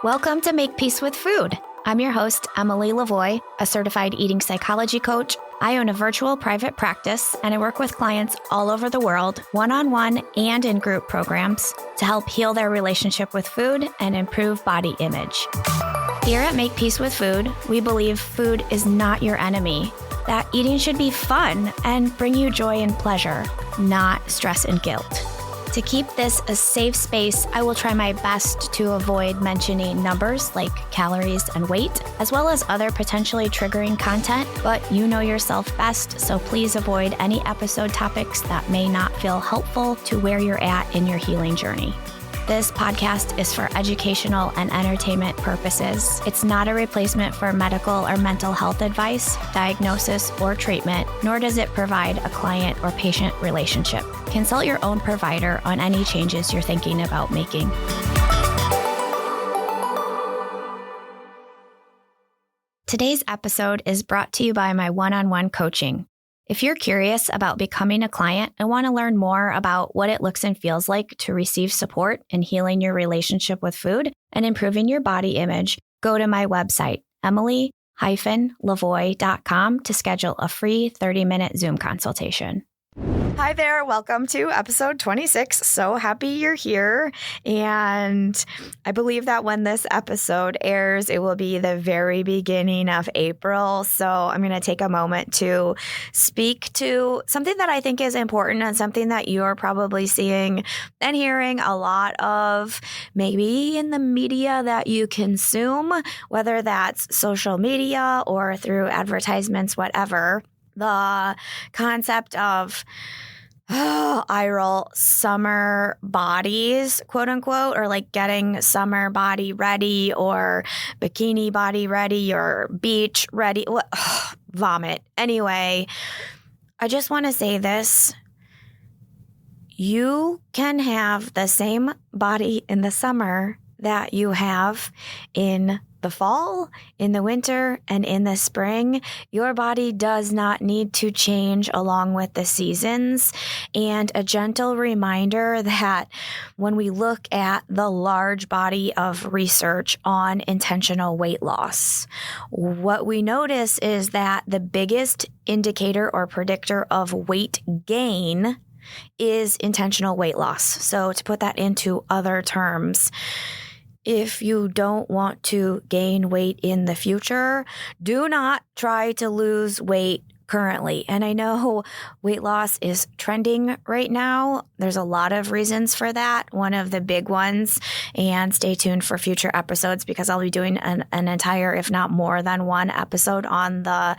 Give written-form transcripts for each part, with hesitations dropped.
Welcome to Make Peace with Food. I'm your host, Emily LaVoie, a certified eating psychology coach. I own a virtual private practice, and I work with clients all over the world, one-on-one and in group programs, to help heal their relationship with food and improve body image. Here at Make Peace with Food, we believe food is not your enemy, that eating should be fun and bring you joy and pleasure, not stress and guilt. To keep this a safe space, I will try my best to avoid mentioning numbers like calories and weight, as well as other potentially triggering content, but you know yourself best, so please avoid any episode topics that may not feel helpful to where you're at in your healing journey. This podcast is for educational and entertainment purposes. It's not a replacement for medical or mental health advice, diagnosis, or treatment, nor does it provide a client or patient relationship. Consult your own provider on any changes you're thinking about making. Today's episode is brought to you by my one-on-one coaching. If you're curious about becoming a client and want to learn more about what it looks and feels like to receive support in healing your relationship with food and improving your body image, go to my website, emily-lavoie.com, to schedule a free 30-minute Zoom consultation. Hi there. Welcome to episode 26. So happy you're here. And I believe that when this episode airs, it will be the very beginning of April. So I'm going to take a moment to speak to something that I think is important and something that you're probably seeing and hearing a lot of, maybe in the media that you consume, whether that's social media or through advertisements, whatever. The concept of summer bodies, quote unquote, or like getting summer body ready or bikini body ready or beach ready. Vomit. Anyway, I just want to say this. You can have the same body in the summer that you have in the fall, in the winter, and in the spring. Your body does not need to change along with the seasons. And a gentle reminder that when we look at the large body of research on intentional weight loss, what we notice is that the biggest indicator or predictor of weight gain is intentional weight loss. So to put that into other terms, if you don't want to gain weight in the future, do not try to lose weight currently. And I know weight loss is trending right now. There's a lot of reasons for that. One of the big ones, and stay tuned for future episodes because I'll be doing an entire, if not more than one episode on the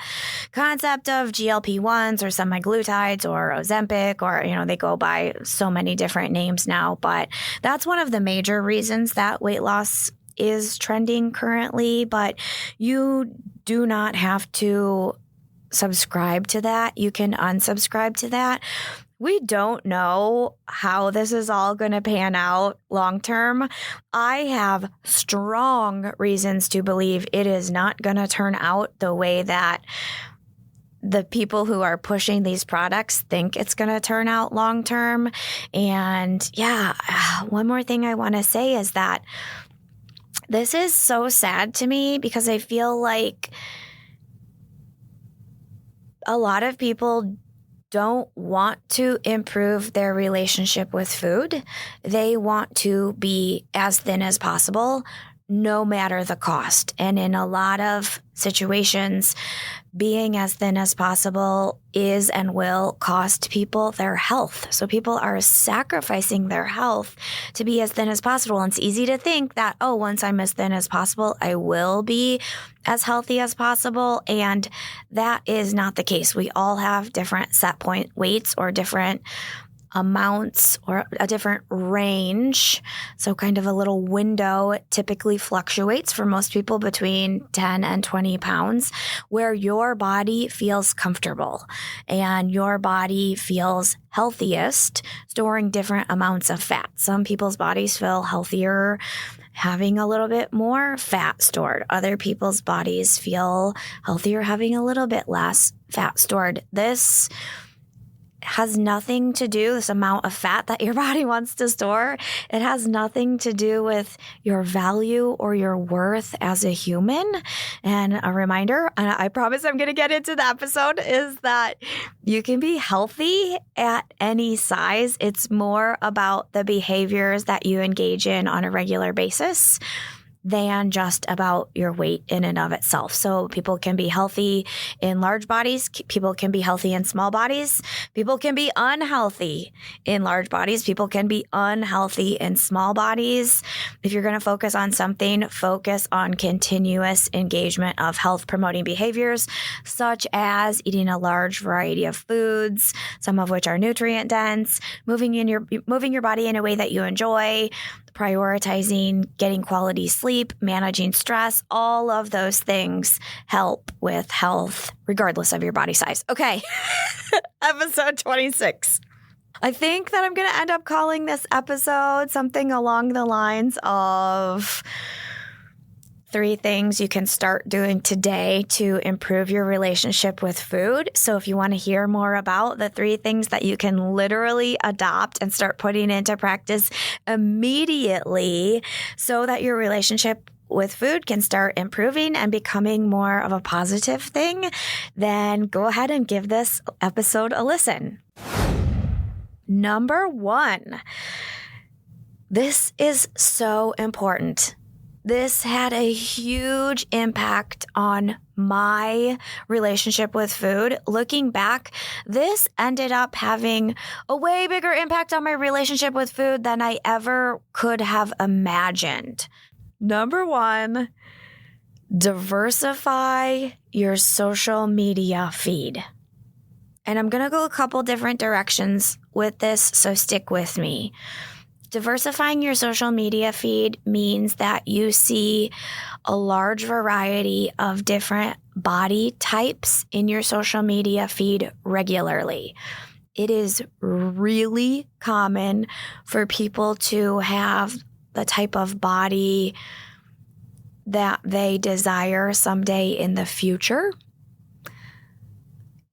concept of GLP-1s or semaglutides or Ozempic, or, they go by so many different names now. But that's one of the major reasons that weight loss is trending currently. But you do not have to subscribe to that. You can unsubscribe to that. We don't know how this is all going to pan out long term. I have strong reasons to believe it is not going to turn out the way that the people who are pushing these products think it's going to turn out long term. And one more thing I want to say is that this is so sad to me because I feel like a lot of people don't want to improve their relationship with food. They want to be as thin as possible, no matter the cost. And in a lot of situations, being as thin as possible is and will cost people their health. So people are sacrificing their health to be as thin as possible. And it's easy to think that, once I'm as thin as possible, I will be as healthy as possible. And that is not the case. We all have different set point weights or different amounts or a different range. So kind of a little window. It typically fluctuates for most people between 10 and 20 pounds, where your body feels comfortable and your body feels healthiest storing different amounts of fat. Some people's bodies feel healthier having a little bit more fat stored. Other people's bodies feel healthier having a little bit less fat stored. This has nothing to do, this amount of fat that your body wants to store, it has nothing to do with your value or your worth as a human. And a reminder, and I promise I'm going to get into the episode, is that you can be healthy at any size. It's more about the behaviors that you engage in on a regular basis than just about your weight in and of itself. So people can be healthy in large bodies. People can be healthy in small bodies. People can be unhealthy in large bodies. People can be unhealthy in small bodies. If you're going to focus on something, focus on continuous engagement of health promoting behaviors, such as eating a large variety of foods, some of which are nutrient dense, moving your body in a way that you enjoy, prioritizing getting quality sleep, managing stress. All of those things help with health, regardless of your body size. Okay, episode 26. I think that I'm going to end up calling this episode something along the lines of 3 things you can start doing today to improve your relationship with food. So if you want to hear more about the 3 things that you can literally adopt and start putting into practice immediately so that your relationship with food can start improving and becoming more of a positive thing, then go ahead and give this episode a listen. Number 1, this is so important. This had a huge impact on my relationship with food. Looking back, this ended up having a way bigger impact on my relationship with food than I ever could have imagined. Number 1, diversify your social media feed. And I'm going to go a couple different directions with this, so stick with me. Diversifying your social media feed means that you see a large variety of different body types in your social media feed regularly. It is really common for people to have the type of body that they desire someday in the future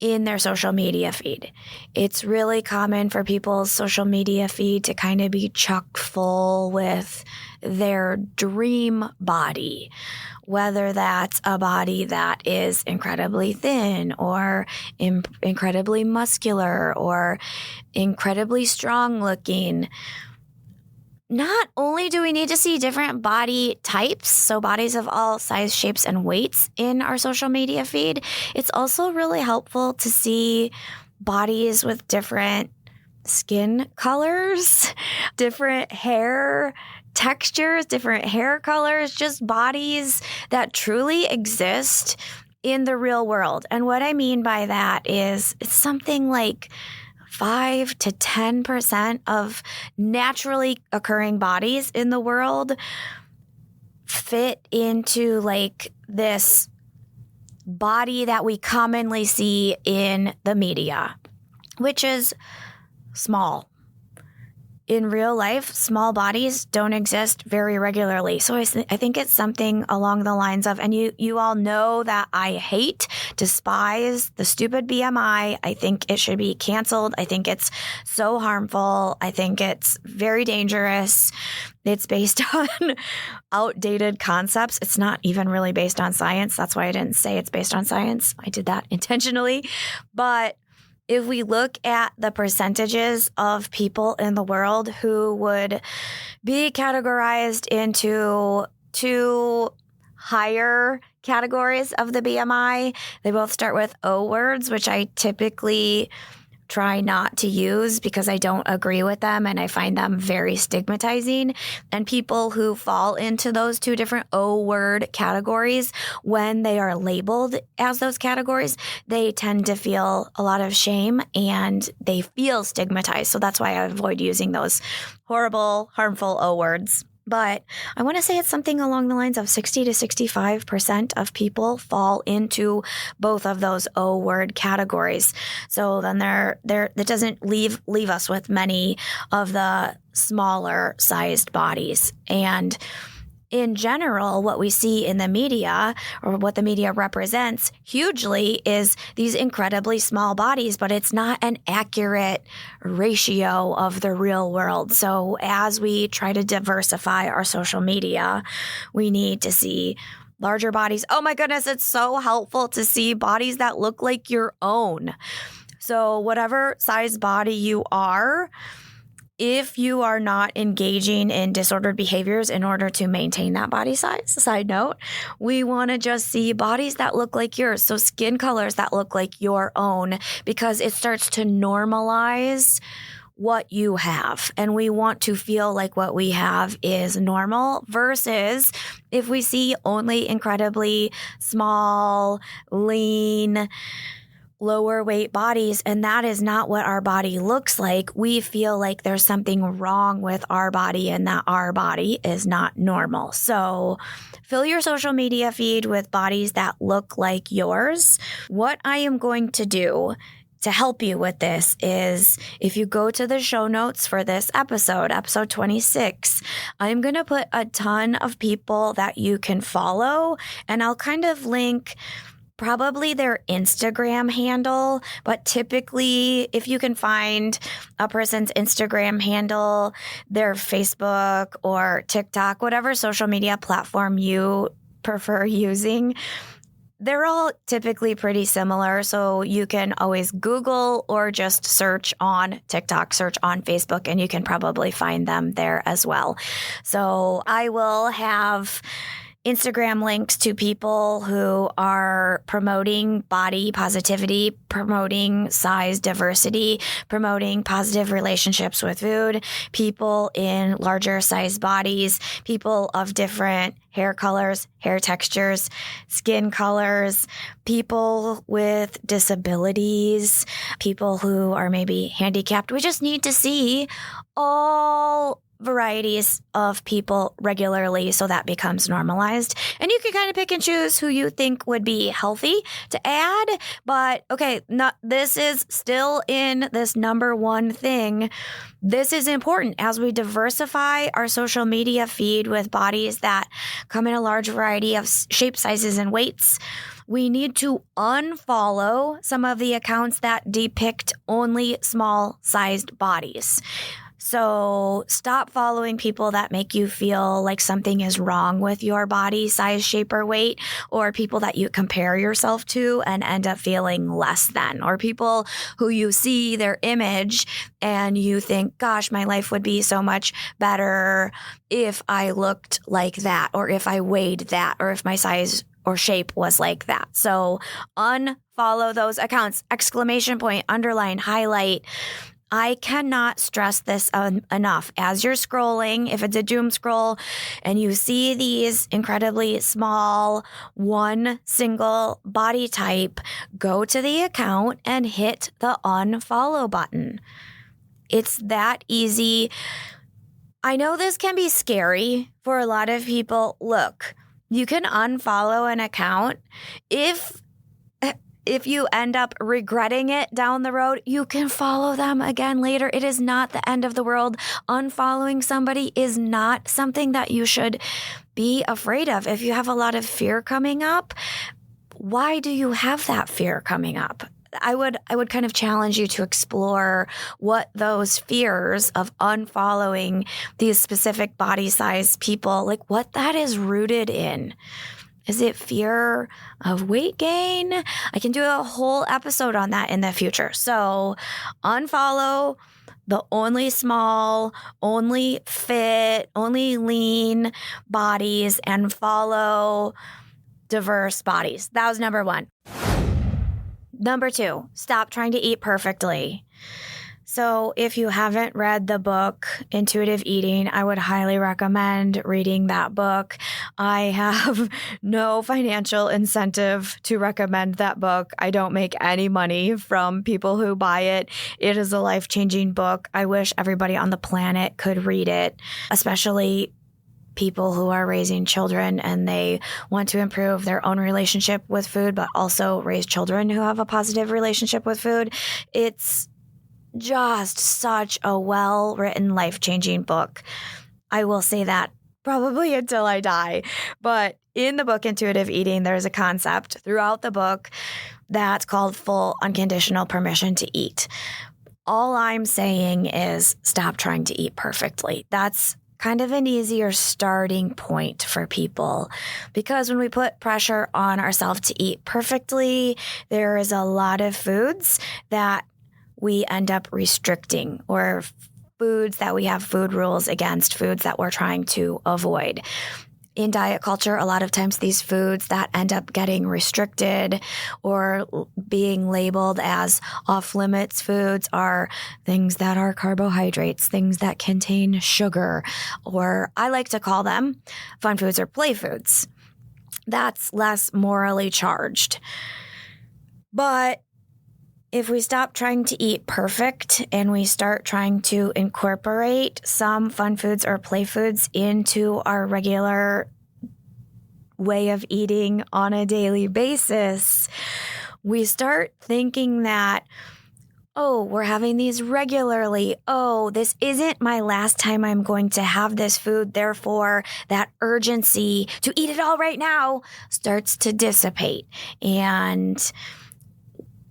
in their social media feed. It's really common for people's social media feed to kind of be chock full with their dream body, whether that's a body that is incredibly thin or incredibly muscular or incredibly strong looking. Not only do we need to see different body types, so bodies of all size, shapes, and weights in our social media feed, it's also really helpful to see bodies with different skin colors, different hair textures, different hair colors, just bodies that truly exist in the real world. And what I mean by that is it's something like 5 to 10% of naturally occurring bodies in the world fit into like this body that we commonly see in the media, which is small. In real life, small bodies don't exist very regularly. So I think it's something along the lines of, and you all know that I despise the stupid BMI. I think it should be canceled. I think it's so harmful. I think it's very dangerous. It's based on outdated concepts. It's not even really based on science. That's why I didn't say it's based on science. I did that intentionally. But if we look at the percentages of people in the world who would be categorized into 2 higher categories of the BMI, they both start with O words, which I typically try not to use because I don't agree with them and I find them very stigmatizing. And people who fall into those 2 different O word categories, when they are labeled as those categories, they tend to feel a lot of shame and they feel stigmatized. So that's why I avoid using those horrible, harmful O words. But I want to say it's something along the lines of 60 to 65% of people fall into both of those O word categories. So then that doesn't leave us with many of the smaller sized bodies. And in general, what we see in the media or what the media represents hugely is these incredibly small bodies, but it's not an accurate ratio of the real world. So as we try to diversify our social media, we need to see larger bodies. Oh my goodness, it's so helpful to see bodies that look like your own. So whatever size body you are, if you are not engaging in disordered behaviors in order to maintain that body size, side note, we want to just see bodies that look like yours. So skin colors that look like your own, because it starts to normalize what you have. And we want to feel like what we have is normal, versus if we see only incredibly small, lean, lower weight bodies, and that is not what our body looks like, we feel like there's something wrong with our body and that our body is not normal. So fill your social media feed with bodies that look like yours. What I am going to do to help you with this is, if you go to the show notes for this episode 26, I'm going to put a ton of people that you can follow, and I'll kind of link probably their Instagram handle, but typically if you can find a person's Instagram handle, their Facebook or TikTok, whatever social media platform you prefer using, they're all typically pretty similar. So you can always Google or just search on TikTok, search on Facebook, and you can probably find them there as well. So I will have Instagram links to people who are promoting body positivity, promoting size diversity, promoting positive relationships with food, people in larger size bodies, people of different hair colors, hair textures, skin colors, people with disabilities, people who are maybe handicapped. We just need to see all varieties of people regularly, so that becomes normalized. And you can kind of pick and choose who you think would be healthy to add. But okay, this is still in this number one thing. This is important as we diversify our social media feed with bodies that come in a large variety of shapes, sizes, and weights. We need to unfollow some of the accounts that depict only small-sized bodies. So stop following people that make you feel like something is wrong with your body, size, shape, or weight, or people that you compare yourself to and end up feeling less than, or people who you see their image and you think, gosh, my life would be so much better if I looked like that, or if I weighed that, or if my size or shape was like that. So unfollow those accounts, exclamation point, underline, highlight. I cannot stress this enough. As you're scrolling, if it's a doom scroll and you see these incredibly small, one single body type, go to the account and hit the unfollow button. It's that easy. I know this can be scary for a lot of people. Look, you can unfollow an account. If you end up regretting it down the road, you can follow them again later. It is not the end of the world. Unfollowing somebody is not something that you should be afraid of. If you have a lot of fear coming up, why do you have that fear coming up? I would kind of challenge you to explore what those fears of unfollowing these specific body size people, like what that is rooted in. Is it fear of weight gain? I can do a whole episode on that in the future. So unfollow the only small, only fit, only lean bodies and follow diverse bodies. That was number one. Number two, stop trying to eat perfectly. So if you haven't read the book, Intuitive Eating, I would highly recommend reading that book. I have no financial incentive to recommend that book. I don't make any money from people who buy it. It is a life-changing book. I wish everybody on the planet could read it, especially people who are raising children and they want to improve their own relationship with food, but also raise children who have a positive relationship with food. It's just such a well-written, life-changing book. I will say that probably until I die. But in the book, Intuitive Eating, there's a concept throughout the book that's called full unconditional permission to eat. All I'm saying is stop trying to eat perfectly. That's kind of an easier starting point for people, because when we put pressure on ourselves to eat perfectly, there is a lot of foods that we end up restricting, or foods that we have food rules against, foods that we're trying to avoid. In diet culture, a lot of times these foods that end up getting restricted or being labeled as off-limits foods are things that are carbohydrates, things that contain sugar, or I like to call them fun foods or play foods. That's less morally charged. But if we stop trying to eat perfect and we start trying to incorporate some fun foods or play foods into our regular way of eating on a daily basis, we start thinking that, oh, we're having these regularly. Oh, this isn't my last time I'm going to have this food. Therefore, that urgency to eat it all right now starts to dissipate. And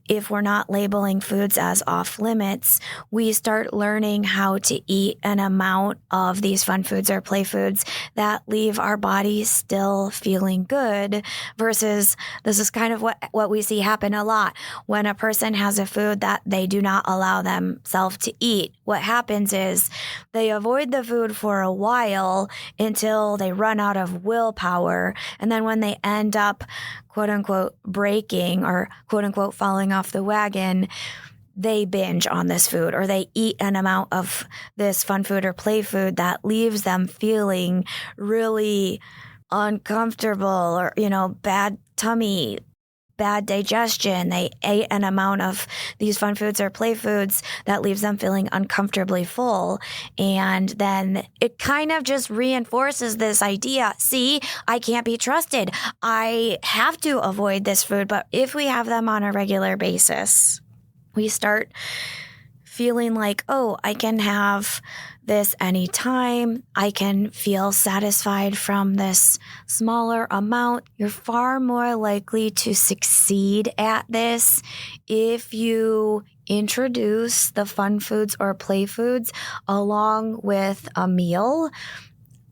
if we're not labeling foods as off limits, we start learning how to eat an amount of these fun foods or play foods that leave our bodies still feeling good, versus this is kind of what we see happen a lot. When a person has a food that they do not allow themselves to eat, what happens is they avoid the food for a while until they run out of willpower. And then when they end up quote unquote breaking or quote unquote falling off the wagon, they binge on this food, or they eat an amount of this fun food or play food that leaves them feeling really uncomfortable, or, bad tummy, bad digestion. They ate an amount of these fun foods or play foods that leaves them feeling uncomfortably full. And then it kind of just reinforces this idea. See, I can't be trusted. I have to avoid this food. But if we have them on a regular basis, we start feeling like, oh, I can have this anytime. I can feel satisfied from this smaller amount. You're far more likely to succeed at this if you introduce the fun foods or play foods along with a meal,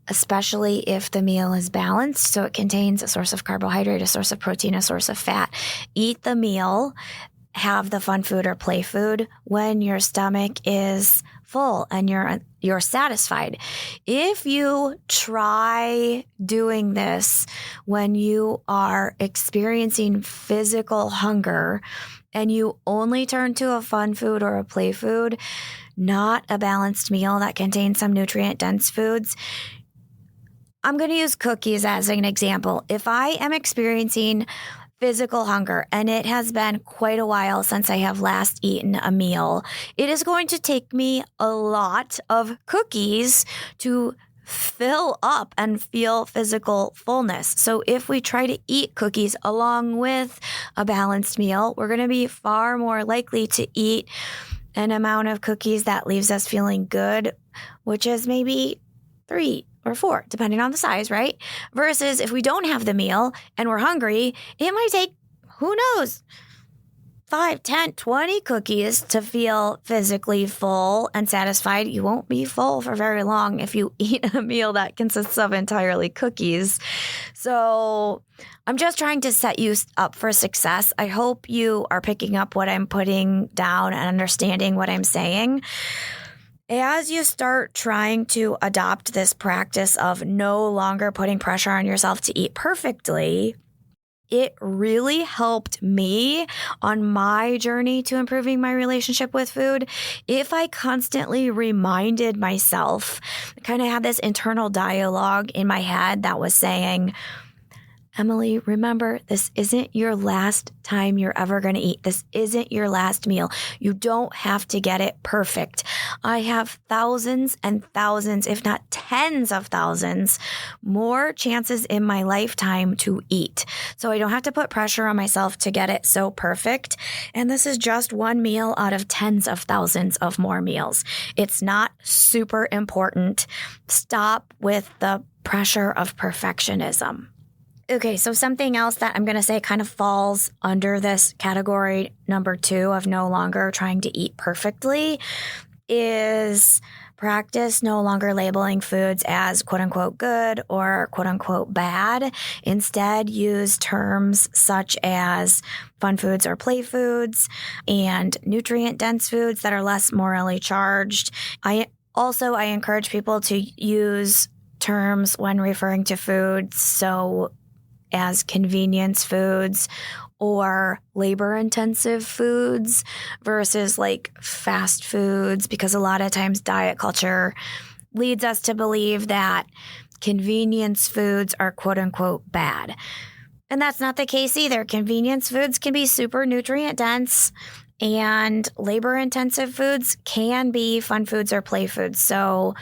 especially if the meal is balanced. So it contains a source of carbohydrate, a source of protein, a source of fat. Eat the meal, have the fun food or play food when your stomach is full and you're satisfied. If you try doing this when you are experiencing physical hunger and you only turn to a fun food or a play food, not a balanced meal that contains some nutrient-dense foods, I'm going to use cookies as an example. If I am experiencing physical hunger, and it has been quite a while since I have last eaten a meal, it is going to take me a lot of cookies to fill up and feel physical fullness. So if we try to eat cookies along with a balanced meal, we're going to be far more likely to eat an amount of cookies that leaves us feeling good, which is maybe 3 or 4, depending on the size, right? Versus if we don't have the meal and we're hungry, it might take, who knows, 5, 10, 20 cookies to feel physically full and satisfied. You won't be full for very long if you eat a meal that consists of entirely cookies. So I'm just trying to set you up for success. I hope you are picking up what I'm putting down and understanding what I'm saying. As you start trying to adopt this practice of no longer putting pressure on yourself to eat perfectly, it really helped me on my journey to improving my relationship with food. If I constantly reminded myself, kind of had this internal dialogue in my head that was saying, Emily, remember, this isn't your last time you're ever going to eat. This isn't your last meal. You don't have to get it perfect. I have thousands and thousands, if not tens of thousands, more chances in my lifetime to eat. So I don't have to put pressure on myself to get it so perfect. And this is just one meal out of tens of thousands of more meals. It's not super important. Stop with the pressure of perfectionism. Okay, so something else that I'm going to say kind of falls under this category number 2 of no longer trying to eat perfectly is practice no longer labeling foods as quote unquote good or quote unquote bad. Instead, use terms such as fun foods or play foods and nutrient dense foods that are less morally charged. I encourage people to use terms when referring to foods as convenience foods or labor-intensive foods versus like fast foods, because a lot of times diet culture leads us to believe that convenience foods are quote-unquote bad. And that's not the case either. Convenience foods can be super nutrient-dense, and labor-intensive foods can be fun foods or play foods. So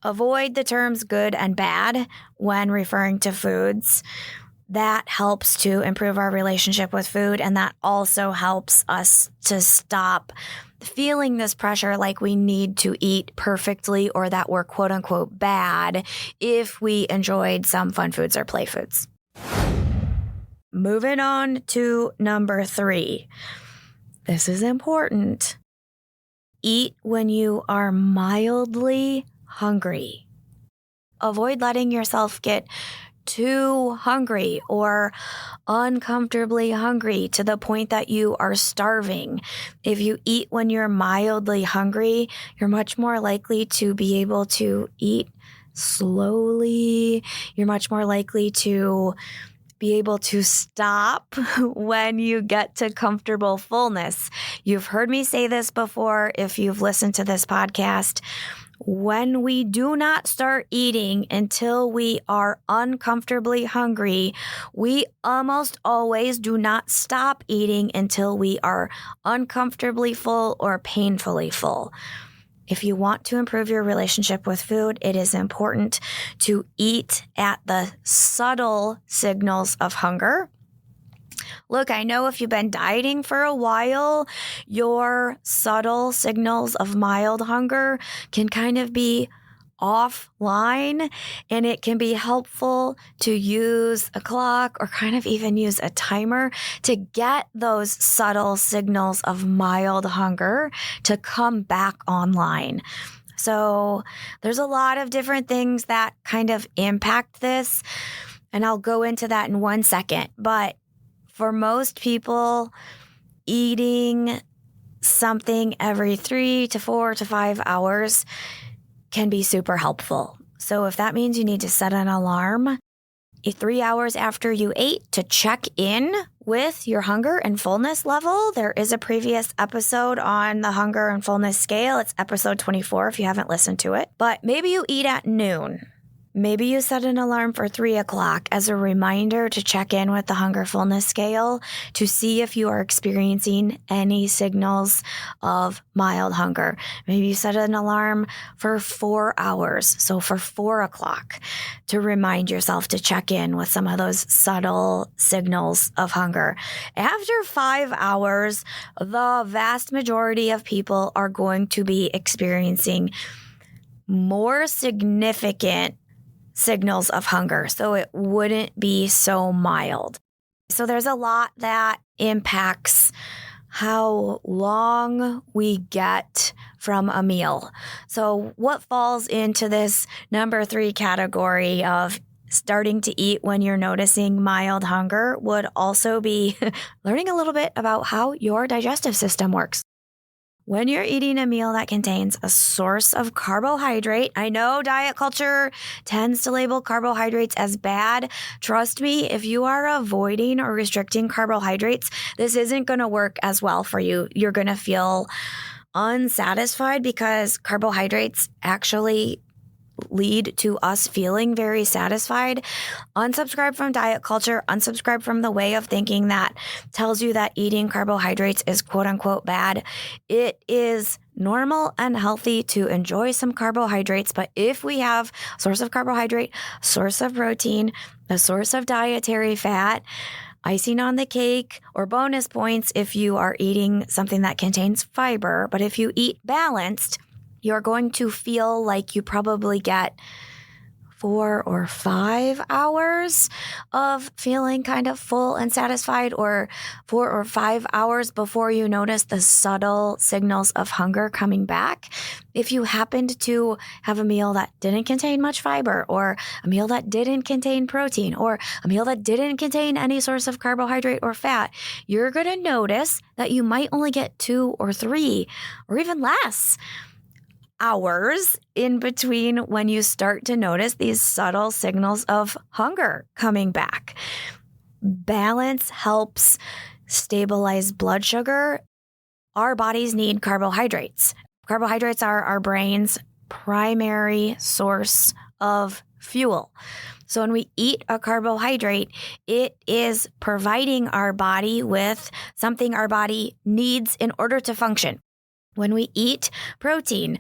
avoid the terms good and bad when referring to foods. That helps to improve our relationship with food, and that also helps us to stop feeling this pressure like we need to eat perfectly or that we're quote unquote bad if we enjoyed some fun foods or play foods. Moving on to number 3. This is important. Eat when you are mildly hungry. Avoid letting yourself get too hungry or uncomfortably hungry to the point that you are starving. If you eat when you're mildly hungry, you're much more likely to be able to eat slowly. You're much more likely to be able to stop when you get to comfortable fullness. You've heard me say this before if you've listened to this podcast. When we do not start eating until we are uncomfortably hungry, we almost always do not stop eating until we are uncomfortably full or painfully full. If you want to improve your relationship with food, it is important to eat at the subtle signals of hunger. Look, I know if you've been dieting for a while, your subtle signals of mild hunger can kind of be offline, and it can be helpful to use a clock or kind of even use a timer to get those subtle signals of mild hunger to come back online. So there's a lot of different things that kind of impact this, and I'll go into that in 1 second. But for most people, eating something every 3 to 4 to 5 hours can be super helpful. So if that means you need to set an alarm 3 hours after you ate to check in with your hunger and fullness level, there is a previous episode on the hunger and fullness scale. It's episode 24 if you haven't listened to it. But maybe you eat at noon. Maybe you set an alarm for 3 o'clock as a reminder to check in with the hunger fullness scale to see if you are experiencing any signals of mild hunger. Maybe you set an alarm for 4 hours, so for 4 o'clock, to remind yourself to check in with some of those subtle signals of hunger. After 5 hours, the vast majority of people are going to be experiencing more significant signals of hunger, so it wouldn't be so mild. So there's a lot that impacts how long we get from a meal. So what falls into this number 3 category of starting to eat when you're noticing mild hunger would also be learning a little bit about how your digestive system works. When you're eating a meal that contains a source of carbohydrate, I know diet culture tends to label carbohydrates as bad. Trust me, if you are avoiding or restricting carbohydrates, this isn't going to work as well for you. You're going to feel unsatisfied because carbohydrates actually lead to us feeling very satisfied. Unsubscribe from diet culture, unsubscribe from the way of thinking that tells you that eating carbohydrates is quote unquote bad. It is normal and healthy to enjoy some carbohydrates, but if we have a source of carbohydrate, a source of protein, a source of dietary fat, icing on the cake or bonus points if you are eating something that contains fiber, but if you eat balanced, you're going to feel like you probably get 4 or 5 hours of feeling kind of full and satisfied, or 4 or 5 hours before you notice the subtle signals of hunger coming back. If you happened to have a meal that didn't contain much fiber, or a meal that didn't contain protein, or a meal that didn't contain any source of carbohydrate or fat, you're going to notice that you might only get 2 or 3 or even less hours in between when you start to notice these subtle signals of hunger coming back. Balance helps stabilize blood sugar. Our bodies need carbohydrates. Carbohydrates are our brain's primary source of fuel. So when we eat a carbohydrate, it is providing our body with something our body needs in order to function. When we eat protein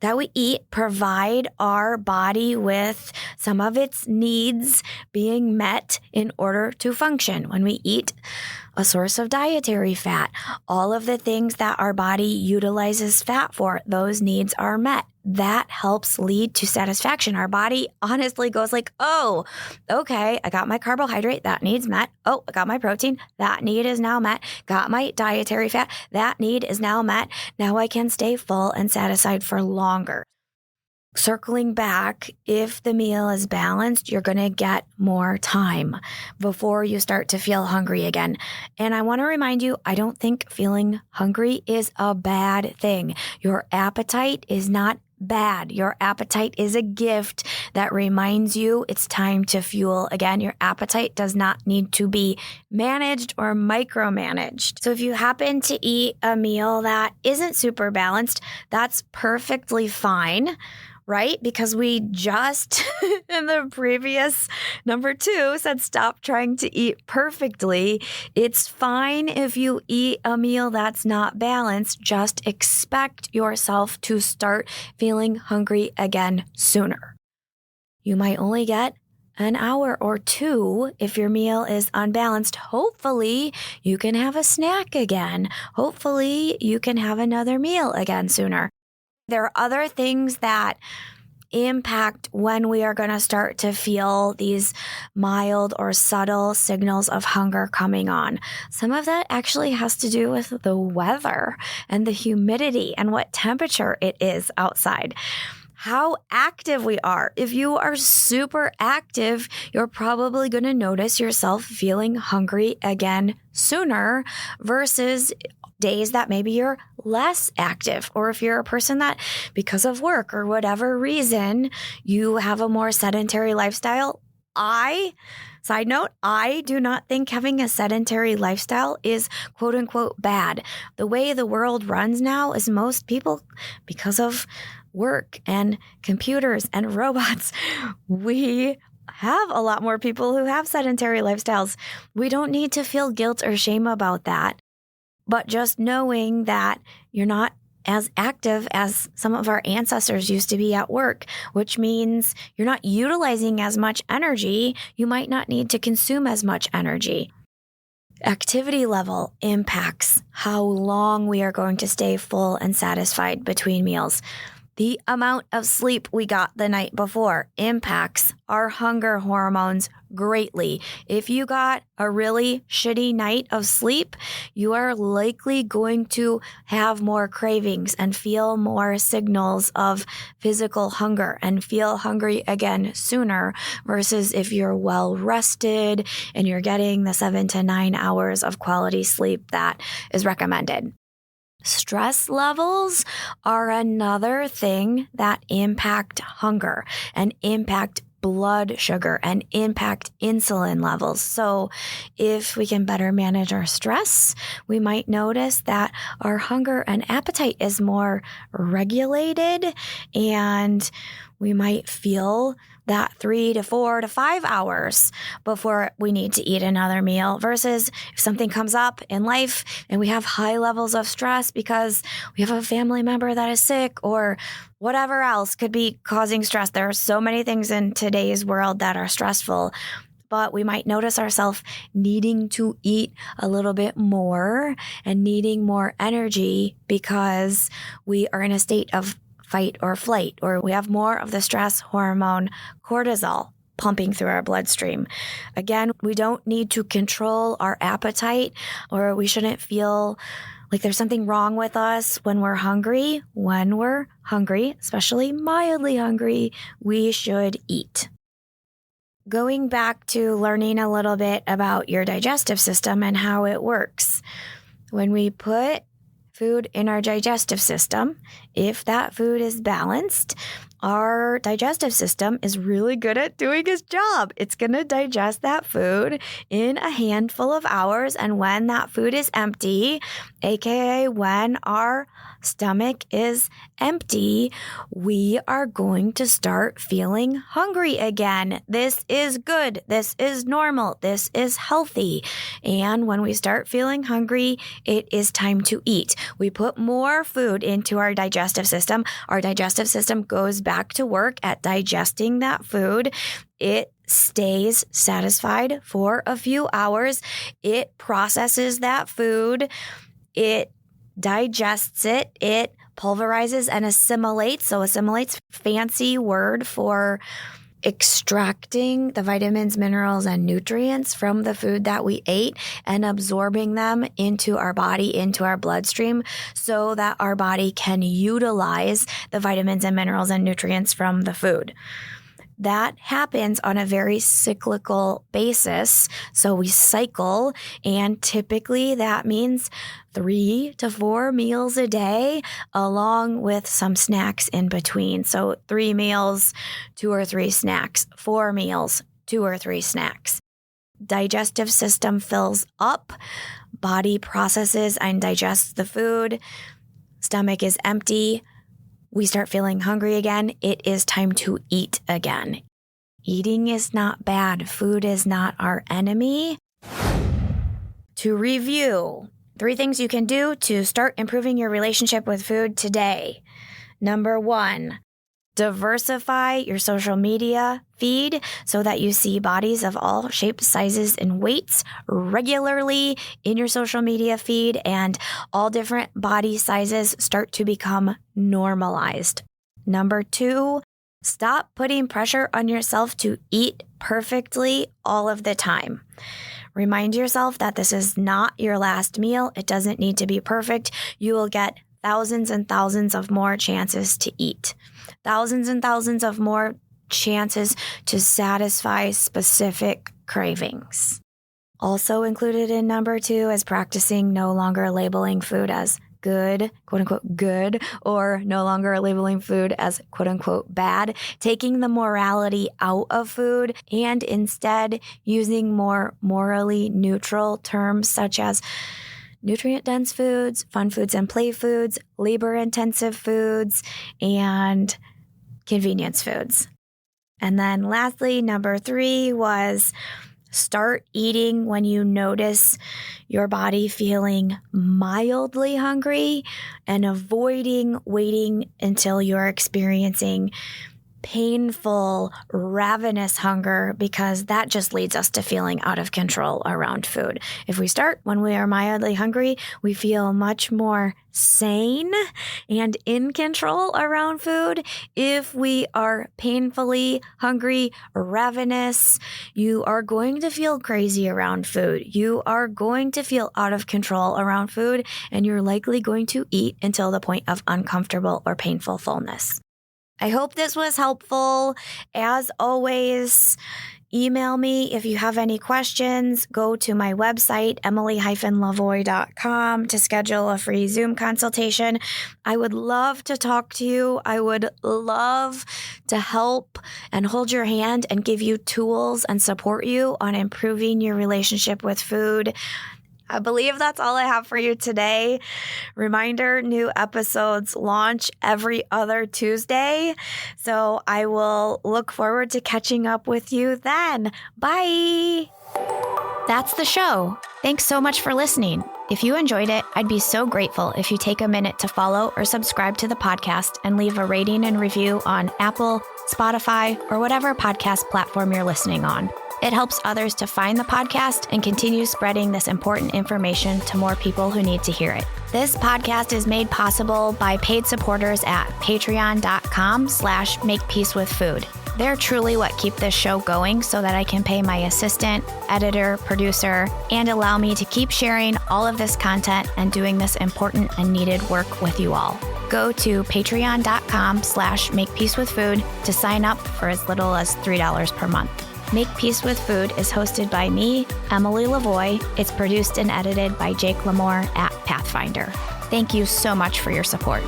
that we eat provide our body with some of its needs being met in order to function. When we eat a source of dietary fat, all of the things that our body utilizes fat for, those needs are met. That helps lead to satisfaction. Our body honestly goes like, oh, okay, I got my carbohydrate, that need's met. Oh, I got my protein, that need is now met. Got my dietary fat, that need is now met. Now I can stay full and satisfied for longer. Circling back, if the meal is balanced, you're going to get more time before you start to feel hungry again. And I want to remind you, I don't think feeling hungry is a bad thing. Your appetite is not bad. Your appetite is a gift that reminds you it's time to fuel again. Your appetite does not need to be managed or micromanaged. So if you happen to eat a meal that isn't super balanced, that's perfectly fine. Right? Because we just, in the previous number 2, said stop trying to eat perfectly. It's fine if you eat a meal that's not balanced. Just expect yourself to start feeling hungry again sooner. You might only get an hour or 2 if your meal is unbalanced. Hopefully, you can have a snack again. Hopefully, you can have another meal again sooner. There are other things that impact when we are going to start to feel these mild or subtle signals of hunger coming on. Some of that actually has to do with the weather and the humidity and what temperature it is outside. How active we are. If you are super active, you're probably going to notice yourself feeling hungry again sooner versus days that maybe you're less active, or if you're a person that because of work or whatever reason, you have a more sedentary lifestyle. Side note, I do not think having a sedentary lifestyle is quote unquote bad. The way the world runs now is most people, because of work and computers and robots, we have a lot more people who have sedentary lifestyles. We don't need to feel guilt or shame about that. But just knowing that you're not as active as some of our ancestors used to be at work, which means you're not utilizing as much energy, you might not need to consume as much energy. Activity level impacts how long we are going to stay full and satisfied between meals. The amount of sleep we got the night before impacts our hunger hormones greatly. If you got a really shitty night of sleep, you are likely going to have more cravings and feel more signals of physical hunger and feel hungry again sooner versus if you're well rested and you're getting the 7 to 9 hours of quality sleep that is recommended. Stress levels are another thing that impact hunger and impact blood sugar and impact insulin levels. So if we can better manage our stress, we might notice that our hunger and appetite is more regulated, and we might feel that 3 to 4 to 5 hours before we need to eat another meal, versus if something comes up in life and we have high levels of stress because we have a family member that is sick or whatever else could be causing stress. There are so many things in today's world that are stressful, but we might notice ourselves needing to eat a little bit more and needing more energy because we are in a state of fight or flight, or we have more of the stress hormone cortisol pumping through our bloodstream. Again, we don't need to control our appetite, or we shouldn't feel like there's something wrong with us when we're hungry. When we're hungry, especially mildly hungry, we should eat. Going back to learning a little bit about your digestive system and how it works. When we put food in our digestive system, if that food is balanced, our digestive system is really good at doing its job. It's going to digest that food in a handful of hours. And when that food is empty, aka when our stomach is empty, we are going to start feeling hungry again. This is good. This is normal. This is healthy. And when we start feeling hungry, it is time to eat. We put more food into our digestive system. Our digestive system goes back to work at digesting that food. It stays satisfied for a few hours. It processes that food. It digests it. It pulverizes and assimilates. So assimilates, fancy word for extracting the vitamins, minerals, and nutrients from the food that we ate and absorbing them into our body, into our bloodstream, so that our body can utilize the vitamins and minerals and nutrients from the food. That happens on a very cyclical basis. So we cycle, and typically that means 3 to 4 meals a day, along with some snacks in between. So 3 meals, 2 or 3 snacks, 4 meals, 2 or 3 snacks. Digestive system fills up, body processes and digests the food, stomach is empty. We start feeling hungry again. It is time to eat again. Eating is not bad. Food is not our enemy. To review, 3 things you can do to start improving your relationship with food today. Number 1, diversify your social media feed so that you see bodies of all shapes, sizes, and weights regularly in your social media feed, and all different body sizes start to become normalized. Number 2, stop putting pressure on yourself to eat perfectly all of the time. Remind yourself that this is not your last meal. It doesn't need to be perfect. You will get thousands and thousands of more chances to eat. Thousands and thousands of more chances to satisfy specific cravings. Also included in number 2 is practicing no longer labeling food as good, quote unquote good, or no longer labeling food as quote unquote bad, taking the morality out of food and instead using more morally neutral terms such as nutrient-dense foods, fun foods and play foods, labor-intensive foods, and convenience foods. And then lastly, number 3 was start eating when you notice your body feeling mildly hungry and avoiding waiting until you're experiencing painful, ravenous hunger, because that just leads us to feeling out of control around food. If we start when we are mildly hungry, we feel much more sane and in control around food. If we are painfully hungry, ravenous, you are going to feel crazy around food. You are going to feel out of control around food, and you're likely going to eat until the point of uncomfortable or painful fullness. I hope this was helpful. As always, Email me if you have any questions. Go to my website, emily-lavoie.com, to schedule a free Zoom consultation. I would love to talk to you. I would love to help and hold your hand and give you tools and support you on improving your relationship with food. I believe that's all I have for you today. Reminder, new episodes launch every other Tuesday. So I will look forward to catching up with you then. Bye. That's the show. Thanks so much for listening. If you enjoyed it, I'd be so grateful if you take a minute to follow or subscribe to the podcast and leave a rating and review on Apple, Spotify, or whatever podcast platform you're listening on. It helps others to find the podcast and continue spreading this important information to more people who need to hear it. This podcast is made possible by paid supporters at patreon.com/makepeacewithfood. They're truly what keep this show going so that I can pay my assistant, editor, producer, and allow me to keep sharing all of this content and doing this important and needed work with you all. Go to patreon.com/makepeacewithfood to sign up for as little as $3 per month. Make Peace with Food is hosted by me, Emily LaVoie. It's produced and edited by Jake Lamore at Pathfinder. Thank you so much for your support.